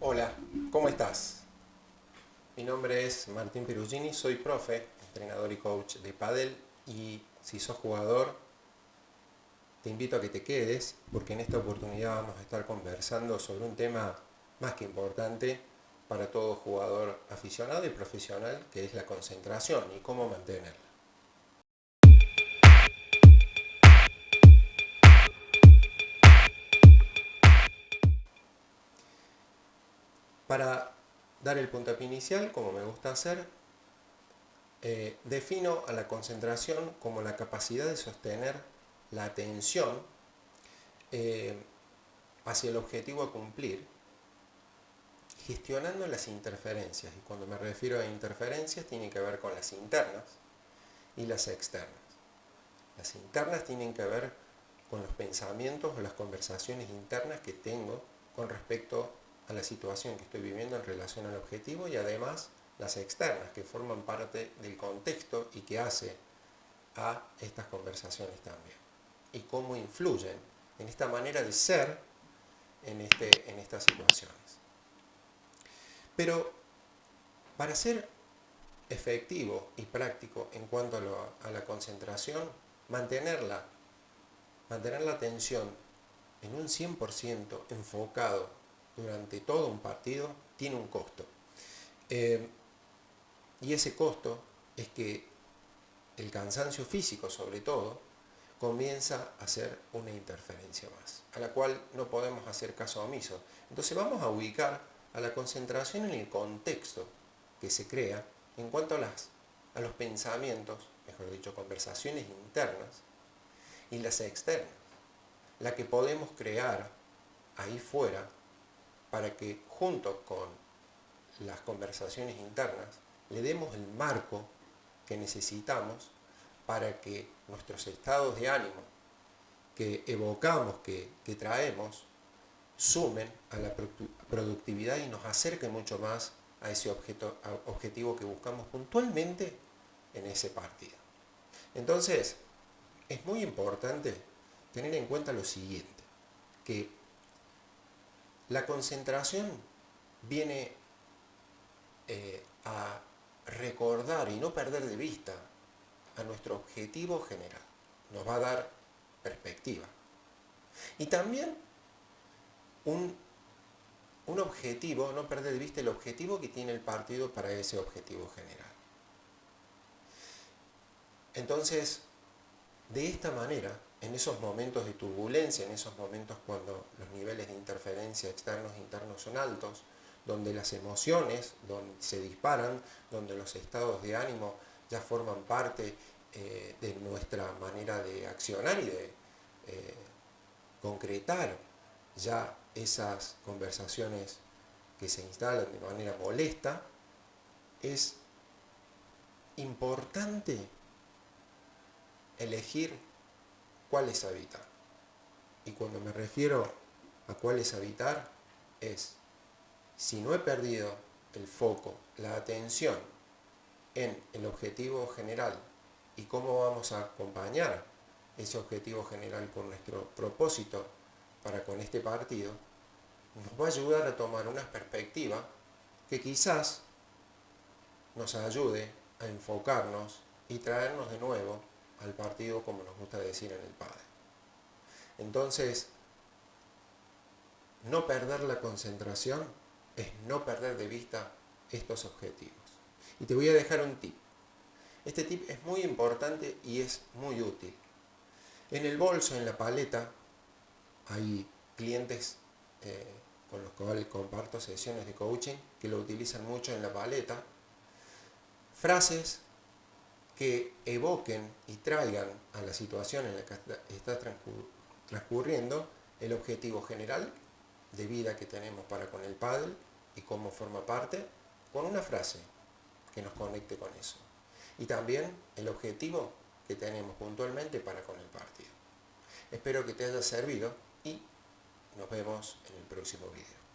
Hola, ¿cómo estás? Mi nombre es Martín Perugini, soy profe, entrenador y coach de pádel y si sos jugador te invito a que te quedes porque en esta oportunidad vamos a estar conversando sobre un tema más que importante para todo jugador aficionado y profesional, que es la concentración y cómo mantenerla. Para dar el puntapié inicial, como me gusta hacer, defino a la concentración como la capacidad de sostener la atención eh, hacia el objetivo a cumplir, gestionando las interferencias. Y cuando me refiero a interferencias, tiene que ver con las internas y las externas. Las internas tienen que ver con los pensamientos o las conversaciones internas que tengo con respecto a la situación que estoy viviendo en relación al objetivo, y además las externas, que forman parte del contexto y que hace a estas conversaciones también. Y cómo influyen en esta manera de ser en estas situaciones. Pero para ser efectivo y práctico en cuanto a la concentración, mantener la atención en un 100% enfocado durante todo un partido tiene un costo. Y ese costo es que el cansancio físico, sobre todo, comienza a ser una interferencia más, a la cual no podemos hacer caso omiso. Entonces vamos a ubicar a la concentración en el contexto que se crea en cuanto a los pensamientos, mejor dicho, conversaciones internas y las externas, la que podemos crear ahí fuera para que junto con las conversaciones internas le demos el marco que necesitamos para que nuestros estados de ánimo que evocamos, que traemos, sumen a la productividad y nos acerquen mucho más a ese objetivo que buscamos puntualmente en ese partido. Entonces, es muy importante tener en cuenta lo siguiente, que la concentración viene a recordar y no perder de vista a nuestro objetivo general. Nos va a dar perspectiva. Y también un objetivo, no perder de vista el objetivo que tiene el partido para ese objetivo general. Entonces, de esta manera, en esos momentos de turbulencia, en esos momentos cuando los niveles de interferencia externos e internos son altos, donde las emociones se disparan, donde los estados de ánimo ya forman parte de nuestra manera de accionar y de concretar ya esas conversaciones que se instalan de manera molesta, es importante elegir cuáles habitar. Y cuando me refiero a cuáles habitar, es si no he perdido el foco, la atención en el objetivo general y cómo vamos a acompañar ese objetivo general con nuestro propósito para con este partido, nos va a ayudar a tomar una perspectiva que quizás nos ayude a enfocarnos y traernos de nuevo al partido, como nos gusta decir en el pádel. Entonces, no perder la concentración es no perder de vista estos objetivos. Y te voy a dejar un tip. Este tip es muy importante y es muy útil. En el bolso, en la paleta, hay clientes con los cuales comparto sesiones de coaching que lo utilizan mucho en la paleta. Frases que evoquen y traigan a la situación en la que está transcurriendo el objetivo general de vida que tenemos para con el pádel y cómo forma parte, con una frase que nos conecte con eso. Y también el objetivo que tenemos puntualmente para con el partido. Espero que te haya servido y nos vemos en el próximo video.